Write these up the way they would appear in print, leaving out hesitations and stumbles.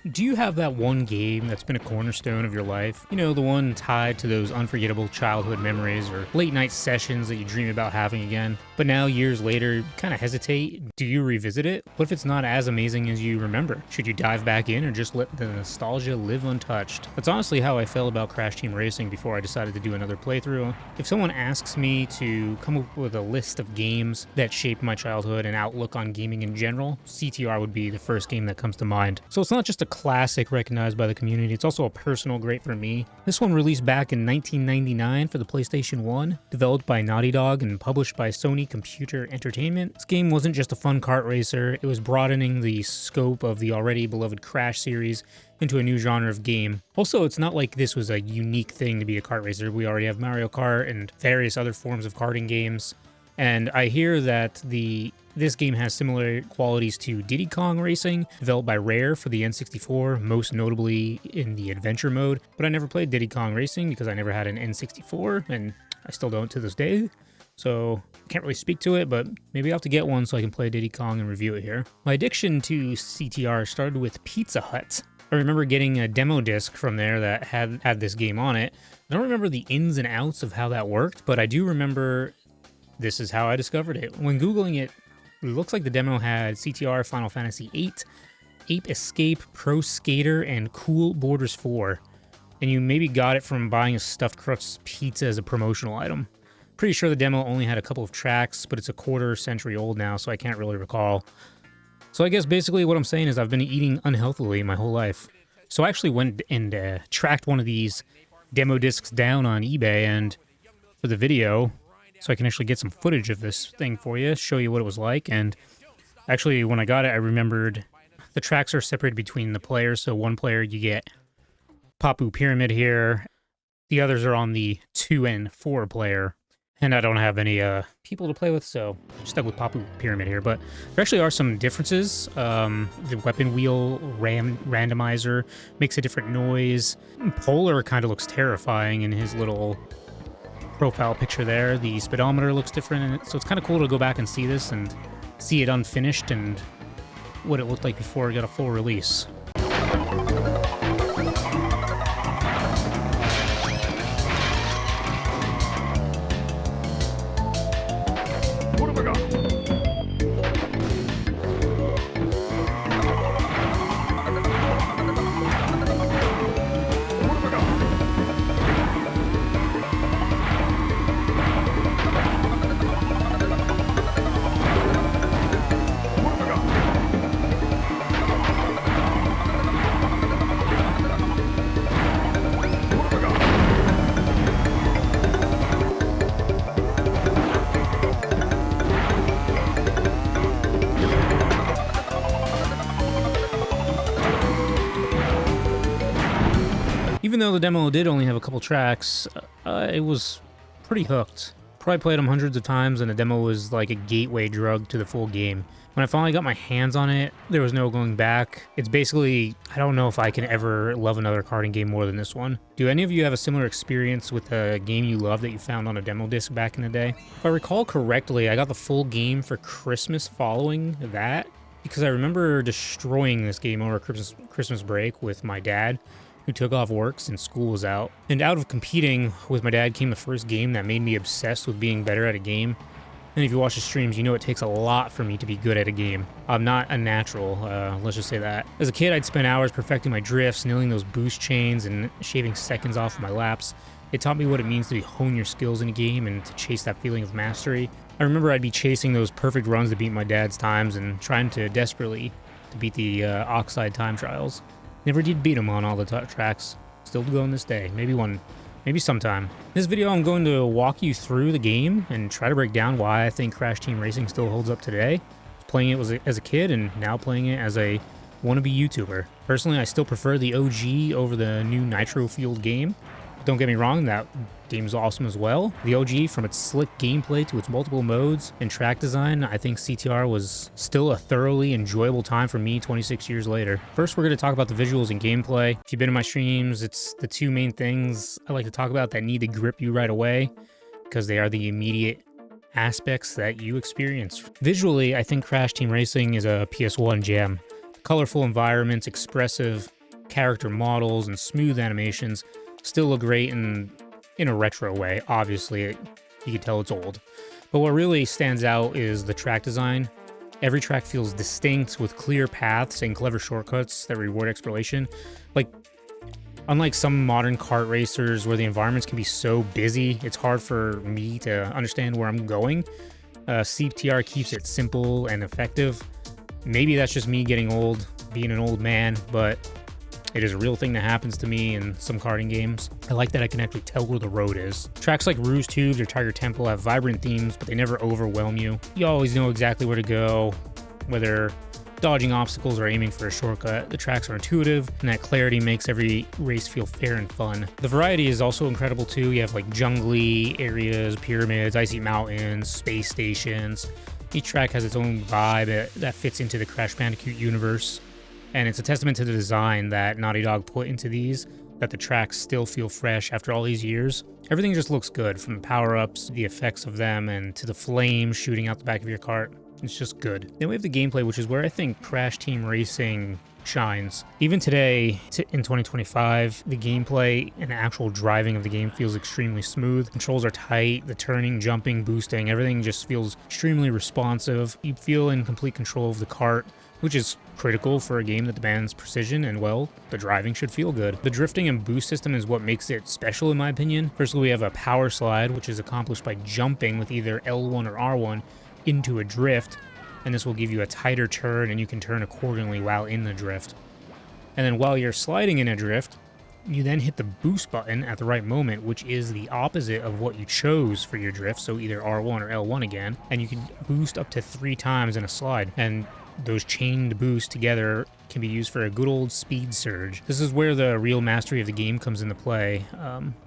Do you have that one game that's been a cornerstone of your life? You know, the one tied to those unforgettable childhood memories or late night sessions that you dream about having again? But now, years later, you kind of hesitate. Do you revisit it? What if it's not as amazing as you remember? Should you dive back in or just let the nostalgia live untouched? That's honestly how I felt about Crash Team Racing before I decided to do another playthrough. If someone asks me to come up with a list of games that shaped my childhood and outlook on gaming in general, CTR would be the first game that comes to mind. So it's not just a classic recognized by the community, it's also a personal great for me. This one released back in 1999 for the PlayStation 1, developed by Naughty Dog and published by Sony Computer Entertainment. This game wasn't just a fun kart racer, it was broadening the scope of the already beloved Crash series into a new genre of game. Also, it's not like this was a unique thing to be a kart racer. We already have Mario Kart and various other forms of karting games. And I hear that this game has similar qualities to Diddy Kong Racing, developed by Rare for the N64, most notably in the adventure mode. But I never played Diddy Kong Racing because I never had an N64, and I still don't to this day. So I can't really speak to it, but maybe I'll have to get one so I can play Diddy Kong and review it here. My addiction to CTR started with Pizza Hut. I remember getting a demo disc from there that had this game on it. I don't remember the ins and outs of how that worked, but I do remember this is how I discovered it. When Googling it, it looks like the demo had CTR, Final Fantasy VIII, Ape Escape, Pro Skater, and Cool Borders 4. And you maybe got it from buying a stuffed crust pizza as a promotional item. Pretty sure the demo only had a couple of tracks, but it's a quarter century old now, so I can't really recall. So I guess basically what I'm saying is I've been eating unhealthily my whole life. So I actually went and tracked one of these demo discs down on eBay and for the video, so I can actually get some footage of this thing for you, show you what it was like. And actually, when I got it, I remembered the tracks are separated between the players. So one player, you get Papu Pyramid here. The others are on the 2 and 4 player. And I don't have any people to play with, so I'm stuck with Papu Pyramid here. But there actually are some differences. The weapon wheel randomizer makes a different noise. Polar kind of looks terrifying in his little profile picture there. The speedometer looks different, so it's kind of cool to go back and see this and see it unfinished and what it looked like before it got a full release. What have I got? Even though the demo did only have a couple tracks, it was pretty hooked. Probably played them hundreds of times, and the demo was like a gateway drug to the full game. When I finally got my hands on it, there was no going back. It's basically, I don't know if I can ever love another karting game more than this one. Do any of you have a similar experience with a game you love that you found on a demo disc back in the day? If I recall correctly, I got the full game for Christmas following that, because I remember destroying this game over Christmas break with my dad, who took off work since school was out. And out of competing with my dad came the first game that made me obsessed with being better at a game. And if you watch the streams, you know it takes a lot for me to be good at a game. I'm not a natural, let's just say that. As a kid, I'd spend hours perfecting my drifts, nailing those boost chains, and shaving seconds off of my laps. It taught me what it means to hone your skills in a game and to chase that feeling of mastery. I remember I'd be chasing those perfect runs to beat my dad's times and trying to desperately to beat the Oxide time trials. Never did beat him on all the tracks. Still going this day. Maybe sometime. In this video, I'm going to walk you through the game and try to break down why I think Crash Team Racing still holds up today. Playing it as a kid and now playing it as a wannabe YouTuber. Personally, I still prefer the OG over the new Nitro-fueled game. Don't get me wrong, that game's awesome as well. The OG, from its slick gameplay to its multiple modes and track design, I think CTR was still a thoroughly enjoyable time for me 26 years later. First, we're going to talk about the visuals and gameplay. If you've been in my streams, it's the two main things I like to talk about that need to grip you right away, because they are the immediate aspects that you experience. Visually, I think Crash Team Racing is a PS1 gem. Colorful environments, expressive character models, and smooth animations still look great in a retro way. Obviously, you can tell it's old. But what really stands out is the track design. Every track feels distinct with clear paths and clever shortcuts that reward exploration. Like, unlike some modern kart racers where the environments can be so busy, it's hard for me to understand where I'm going. CTR keeps it simple and effective. Maybe that's just me getting old, being an old man, but it is a real thing that happens to me in some karting games. I like that I can actually tell where the road is. Tracks like Rouge Tubes or Tiger Temple have vibrant themes, but they never overwhelm you. You always know exactly where to go, whether dodging obstacles or aiming for a shortcut. The tracks are intuitive, and that clarity makes every race feel fair and fun. The variety is also incredible too. You have like jungly areas, pyramids, icy mountains, space stations. Each track has its own vibe that fits into the Crash Bandicoot universe. And it's a testament to the design that Naughty Dog put into these, that the tracks still feel fresh after all these years. Everything just looks good, from the power-ups, the effects of them, and to the flames shooting out the back of your cart. It's just good. Then we have the gameplay, which is where I think Crash Team Racing shines. Even today, in 2025, the gameplay and the actual driving of the game feels extremely smooth. Controls are tight, the turning, jumping, boosting, everything just feels extremely responsive. You feel in complete control of the cart, which is critical for a game that demands precision, and well, the driving should feel good. The drifting and boost system is what makes it special in my opinion. Firstly, we have a power slide, which is accomplished by jumping with either L1 or R1 into a drift, and this will give you a tighter turn and you can turn accordingly while in the drift. And then while you're sliding in a drift, you then hit the boost button at the right moment, which is the opposite of what you chose for your drift, so either R1 or L1 again, and you can boost up to 3 times in a slide, and those chained boosts together can be used for a good old speed surge. This is where the real mastery of the game comes into play,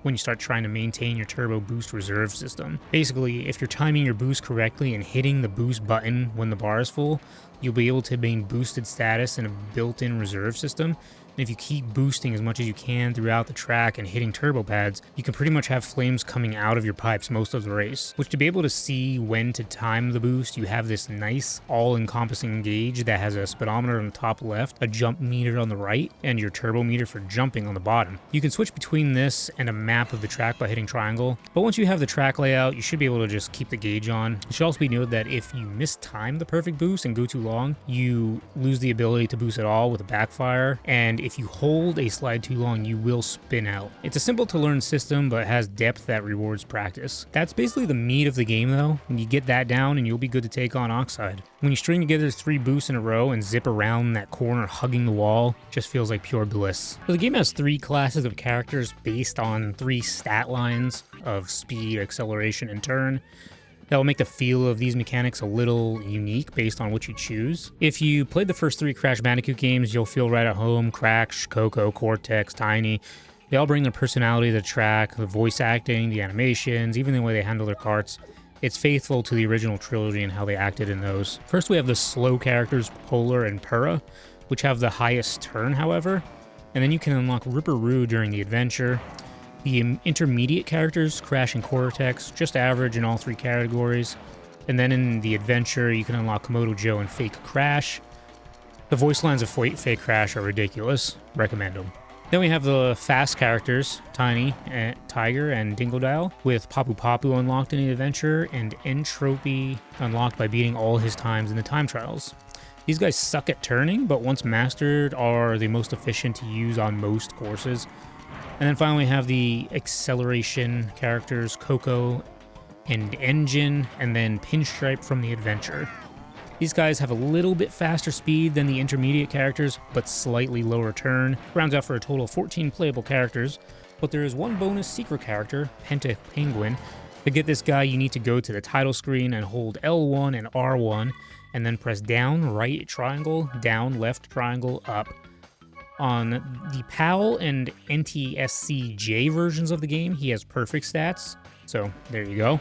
when you start trying to maintain your turbo boost reserve system. Basically, if you're timing your boost correctly and hitting the boost button when the bar is full, you'll be able to maintain boosted status in a built-in reserve system. And if you keep boosting as much as you can throughout the track and hitting turbo pads, you can pretty much have flames coming out of your pipes most of the race. Which, to be able to see when to time the boost, you have this nice all-encompassing gauge that has a speedometer on the top left, a jump meter on the right, and your turbo meter for jumping on the bottom. You can switch between this and a map of the track by hitting triangle, but once you have the track layout, you should be able to just keep the gauge on. It should also be noted that if you mistime the perfect boost and go too long, you lose the ability to boost at all with a backfire, and if you hold a slide too long, you will spin out. It's a simple to learn system, but has depth that rewards practice. That's basically the meat of the game though, and you get that down and you'll be good to take on Oxide. When you string together 3 boosts in a row and zip around that corner hugging the wall, it just feels like pure bliss. So the game has 3 classes of characters based on 3 stat lines of speed, acceleration, and turn. That will make the feel of these mechanics a little unique based on what you choose. If you played the first 3 Crash Bandicoot games, you'll feel right at home. Crash, Coco, Cortex, Tiny, they all bring their personality to the track, the voice acting, the animations, even the way they handle their carts. It's faithful to the original trilogy and how they acted in those. First, we have the slow characters, Polar and Purah, which have the highest turn, however, and then you can unlock Ripperoo during the adventure. The intermediate characters, Crash and Cortex, just average in all 3 categories. And then in the adventure, you can unlock Komodo Joe and Fake Crash. The voice lines of Fake Crash are ridiculous. Recommend them. Then we have the fast characters, Tiny, Tiger, and Dingodile, with Papu Papu unlocked in the adventure, and Entropy unlocked by beating all his times in the time trials. These guys suck at turning, but once mastered are the most efficient to use on most courses. And then finally we have the acceleration characters, Coco and Engine, and then Pinstripe from the adventure. These guys have a little bit faster speed than the intermediate characters, but slightly lower turn. Rounds out for a total of 14 playable characters, but there is one bonus secret character, Penta Penguin. To get this guy, you need to go to the title screen and hold L1 and R1, and then press down, right triangle, down, left triangle, up. On the PAL and NTSC-J versions of the game, he has perfect stats, so there you go.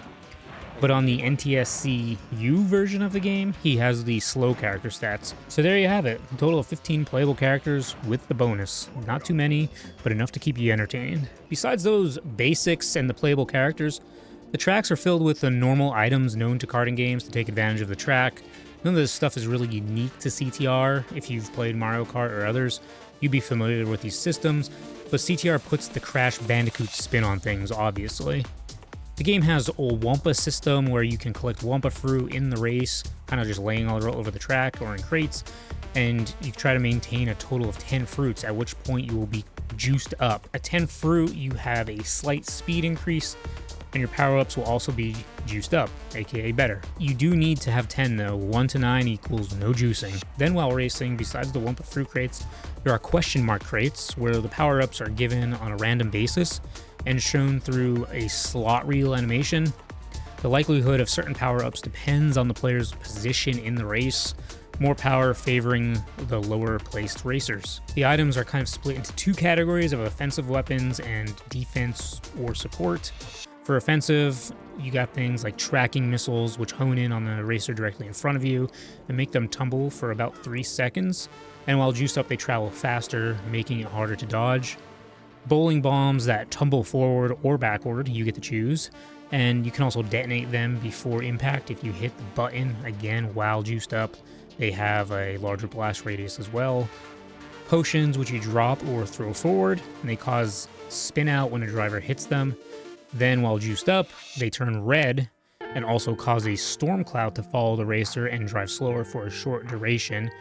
But on the NTSC-U version of the game, he has the slow character stats. So there you have it, a total of 15 playable characters with the bonus. Not too many, but enough to keep you entertained. Besides those basics and the playable characters, the tracks are filled with the normal items known to karting games to take advantage of the track. None of this stuff is really unique to CTR. If you've played Mario Kart or others, you'd be familiar with these systems, but CTR puts the Crash Bandicoot spin on things, obviously. The game has a Wumpa system where you can collect Wumpa fruit in the race, kind of just laying all over the track or in crates, and you try to maintain a total of 10 fruits, at which point you will be juiced up. At 10 fruit, you have a slight speed increase, and your power-ups will also be juiced up, aka better. You do need to have 10 though. 1 to 9 equals no juicing. Then while racing, besides the Wumpa fruit crates, there are question mark crates where the power-ups are given on a random basis and shown through a slot reel animation. The likelihood of certain power-ups depends on the player's position in the race, more power favoring the lower placed racers. The items are kind of split into two categories of offensive weapons and defense or support. For offensive, you got things like tracking missiles, which hone in on the racer directly in front of you and make them tumble for about 3 seconds. And while juiced up, they travel faster, making it harder to dodge. Bowling bombs that tumble forward or backward, you get to choose. And you can also detonate them before impact if you hit the button again while juiced up. They have a larger blast radius as well. Potions, which you drop or throw forward, and they cause spin out when a driver hits them. Then while juiced up, they turn red and also cause a storm cloud to follow the racer and drive slower for a short duration.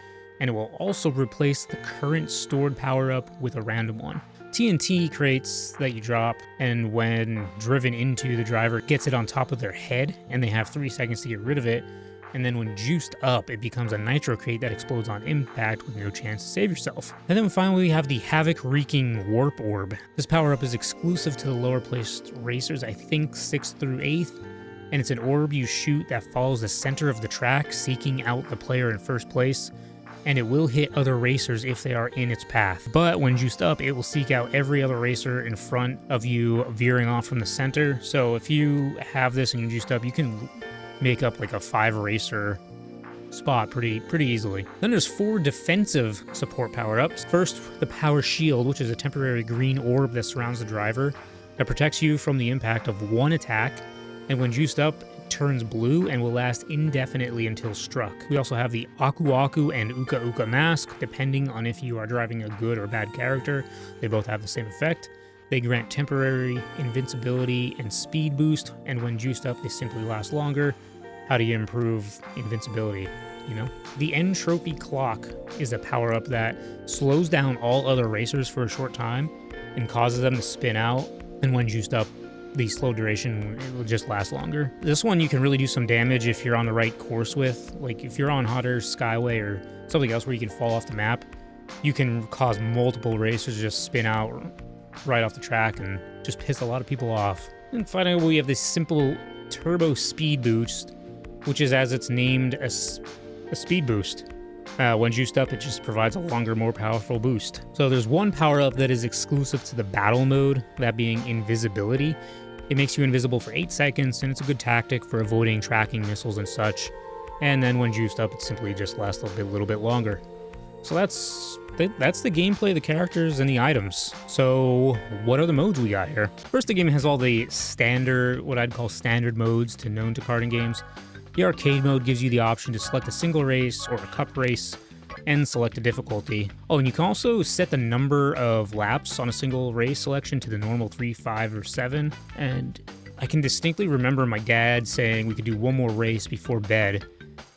And it will also replace the current stored power-up with a random one. TNT crates that you drop, and when driven into, the driver gets it on top of their head, and they have 3 seconds to get rid of it. And then when juiced up, it becomes a nitro crate that explodes on impact with no chance to save yourself. And then finally, we have the havoc-wreaking warp orb. This power-up is exclusive to the lower placed racers, I think 6th through 8th, and it's an orb you shoot that follows the center of the track, seeking out the player in first place, and it will hit other racers if they are in its path. But when juiced up, it will seek out every other racer in front of you, veering off from the center. So if you have this and you're juiced up, you can make up like a 5 racer spot pretty easily. Then there's 4 defensive support power-ups. First, the power shield, which is a temporary green orb that surrounds the driver that protects you from the impact of one attack, and when juiced up, it turns blue and will last indefinitely until struck. We also have the Aku Aku and Uka Uka mask, depending on if you are driving a good or bad character. They both have the same effect. They grant temporary invincibility and speed boost, and when juiced up, they simply last longer. How do you improve invincibility? You know? The End Trophy Clock is a power-up that slows down all other racers for a short time and causes them to spin out, and when juiced up, the slow duration, it will just last longer. This one you can really do some damage if you're on the right course with. Like if you're on Hotter Skyway or something else where you can fall off the map, you can cause multiple racers to just spin out right off the track and just piss a lot of people off. And finally, we have this simple turbo speed boost, which is, as it's named, a speed boost. When juiced up, it just provides a longer, more powerful boost. So there's one power-up that is exclusive to the battle mode, that being invisibility. It makes you invisible for 8 seconds, and it's a good tactic for avoiding tracking missiles and such. And then when juiced up, it simply just lasts a little bit longer. So that's the gameplay, the characters, and the items. So what are the modes we got here? First, the game has all the standard, what I'd call standard modes known to karting games. The arcade mode gives you the option to select a single race or a cup race and select a difficulty. Oh, and you can also set the number of laps on a single race selection to the normal 3, 5, or 7. And I can distinctly remember my dad saying we could do one more race before bed,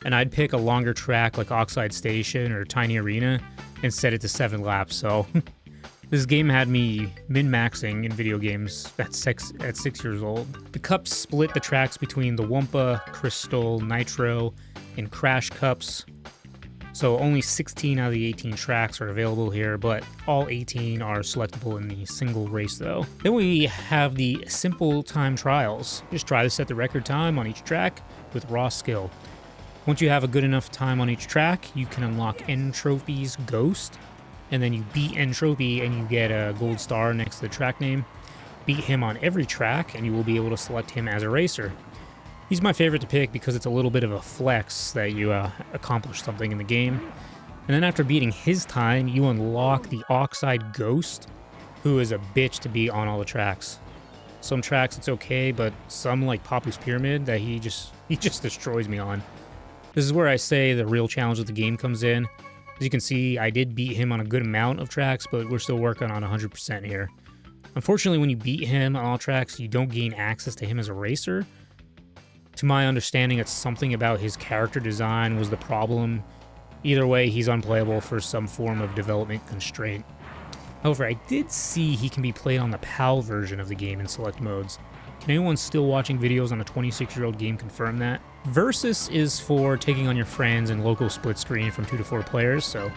and I'd pick a longer track like Oxide Station or Tiny Arena and set it to 7 laps. So this game had me min-maxing in video games at 6 years old. The cups split the tracks between the Wumpa, Crystal, Nitro, and Crash cups. So only 16 out of the 18 tracks are available here, but all 18 are selectable in the single race though. Then we have the simple time trials. Just try to set the record time on each track with raw skill. Once you have a good enough time on each track, you can unlock End Trophy's Ghost, and then you beat End Trophy and you get a gold star next to the track name. Beat him on every track and you will be able to select him as a racer. He's my favorite to pick because it's a little bit of a flex that you accomplish something in the game. And then after beating his time, you unlock the Oxide Ghost, who is a bitch to beat on all the tracks. Some tracks it's okay, but some like Papu's Pyramid that he just destroys me on. This is where I say the real challenge of the game comes in. As you can see, I did beat him on a good amount of tracks, but we're still working on 100% here. Unfortunately, when you beat him on all tracks, you don't gain access to him as a racer. To my understanding, it's something about his character design was the problem. Either way, he's unplayable for some form of development constraint. However, I did see he can be played on the PAL version of the game in select modes. Can anyone still watching videos on a 26-year-old game confirm that? Versus is for taking on your friends in local split screen from 2 to 4 players, so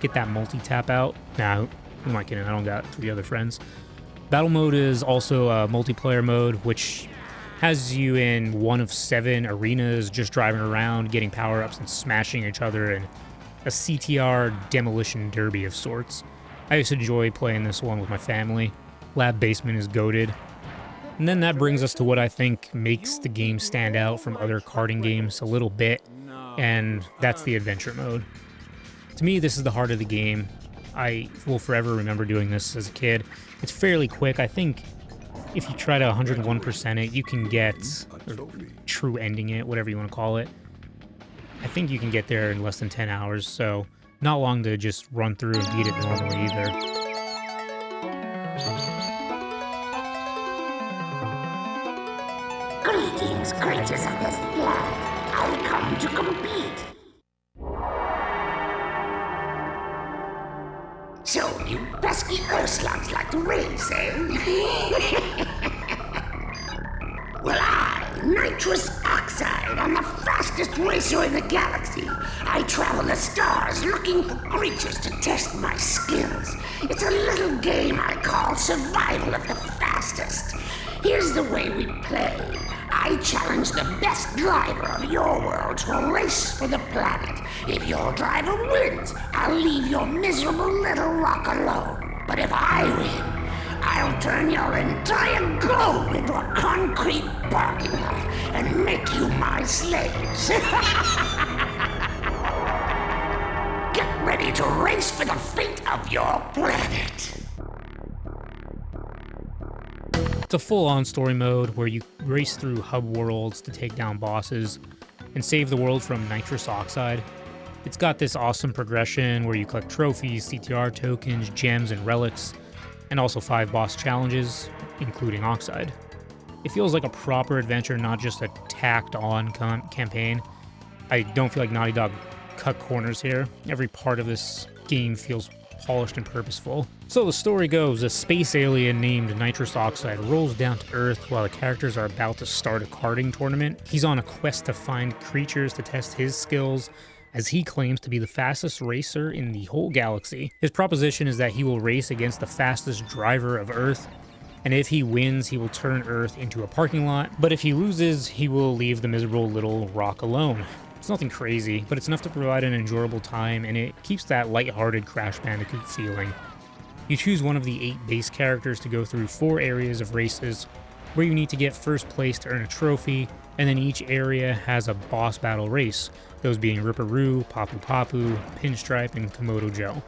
get that multi-tap out. Nah, who am I kidding? I don't got 3 other friends. Battle mode is also a multiplayer mode, which has you in one of 7 arenas just driving around, getting power-ups and smashing each other in a CTR demolition derby of sorts. I used to enjoy playing this one with my family. Lab Basement is goated. And then that brings us to what I think makes the game stand out from other karting games a little bit, and that's the adventure mode. To me, this is the heart of the game. I will forever remember doing this as a kid. It's fairly quick. I think if you try to 101% it, you can get, or true ending it, whatever you want to call it. I think you can get there in less than 10 hours, so not long to just run through and beat it normally either. Greetings, creatures of this planet. I come to compete. So, you pesky Earthslugs like to race, eh? Well, I, nitrous oxide, am the fastest racer in the galaxy. I travel the stars looking for creatures to test my skills. It's a little game I call survival of the fastest. Here's the way we play. I challenge the best driver of your world to a race for the planet. If your driver wins, I'll leave your miserable little rock alone. But if I win, I'll turn your entire globe into a concrete parking lot and make you my slaves. Get ready to race for the fate of your planet. It's a full-on story mode where you race through hub worlds to take down bosses and save the world from nitrous oxide. It's got this awesome progression where you collect trophies, CTR tokens, gems, and relics, and also 5 boss challenges, including Oxide. It feels like a proper adventure, not just a tacked-on campaign. I don't feel like Naughty Dog cut corners here. Every part of this game feels polished and purposeful. So the story goes, a space alien named Nitrous Oxide rolls down to Earth while the characters are about to start a karting tournament. He's on a quest to find creatures to test his skills, as he claims to be the fastest racer in the whole galaxy. His proposition is that he will race against the fastest driver of Earth, and if he wins, he will turn Earth into a parking lot, but if he loses, he will leave the miserable little rock alone. It's nothing crazy, but it's enough to provide an enjoyable time, and it keeps that lighthearted Crash Bandicoot feeling. You choose one of the 8 base characters to go through 4 areas of races, where you need to get first place to earn a trophy, and then each area has a boss battle race, those being Ripperoo, Papu Papu, Pinstripe, and Komodo Joe.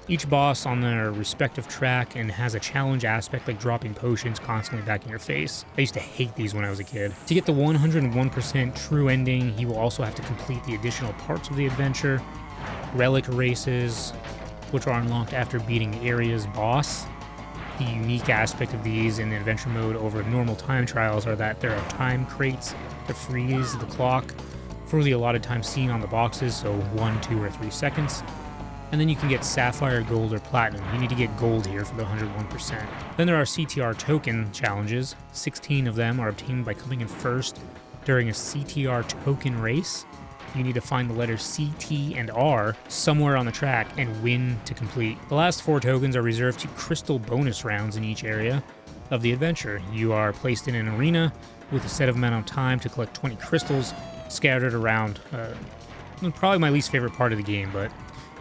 Each boss on their respective track and has a challenge aspect like dropping potions constantly back in your face. I used to hate these when I was a kid. To get the 101% true ending, you will also have to complete the additional parts of the adventure, relic races, which are unlocked after beating the area's boss. The unique aspect of these in the adventure mode over normal time trials are that there are time crates that freeze the clock for the allotted time seen on the boxes, so 1, 2, or 3 seconds. And then you can get Sapphire, Gold, or Platinum. You need to get Gold here for the 101%. Then there are CTR token challenges. 16 of them are obtained by coming in first during a CTR token race. You need to find the letters C, T, and R somewhere on the track and win to complete. The last 4 tokens are reserved to crystal bonus rounds in each area of the adventure. You are placed in an arena with a set amount of time to collect 20 crystals scattered around. Probably my least favorite part of the game, but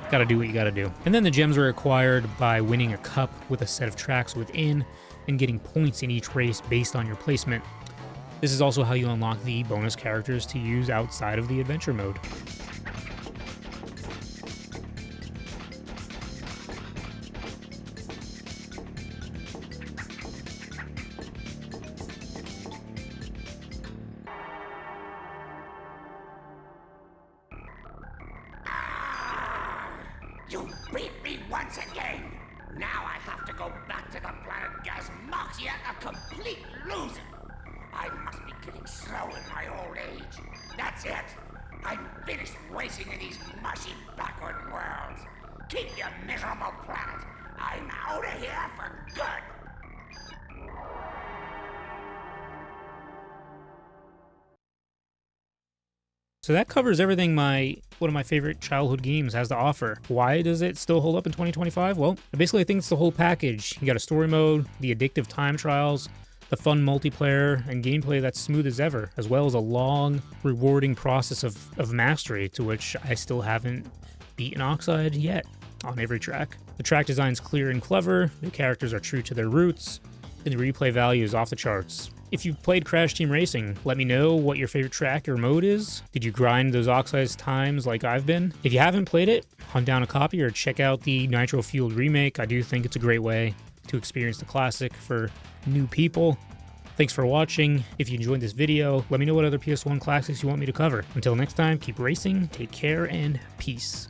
gotta do what you gotta do. And then the gems are acquired by winning a cup with a set of tracks within and getting points in each race based on your placement. This is also how you unlock the bonus characters to use outside of the adventure mode. You beat me once again. Now I have to go back to the planet Gazmoxia a complete loser. I must be getting slow in my old age. That's it. I'm finished racing in these mushy backward worlds. Keep your miserable planet. I'm out of here for good. So that covers everything one of my favorite childhood games has to offer. Why does it still hold up in 2025? Well, basically I think it's the whole package. You got a story mode, the addictive time trials, the fun multiplayer, and gameplay that's smooth as ever, as well as a long, rewarding process of mastery to which I still haven't beaten Oxide yet on every track. The track design's clear and clever, the characters are true to their roots, and the replay value is off the charts. If you've played Crash Team Racing, let me know what your favorite track or mode is. Did you grind those Oxide times like I've been? If you haven't played it, hunt down a copy or check out the Nitro Fueled remake. I do think it's a great way to experience the classic for new people. Thanks for watching. If you enjoyed this video, let me know what other PS1 classics you want me to cover. Until next time, keep racing, take care, and peace.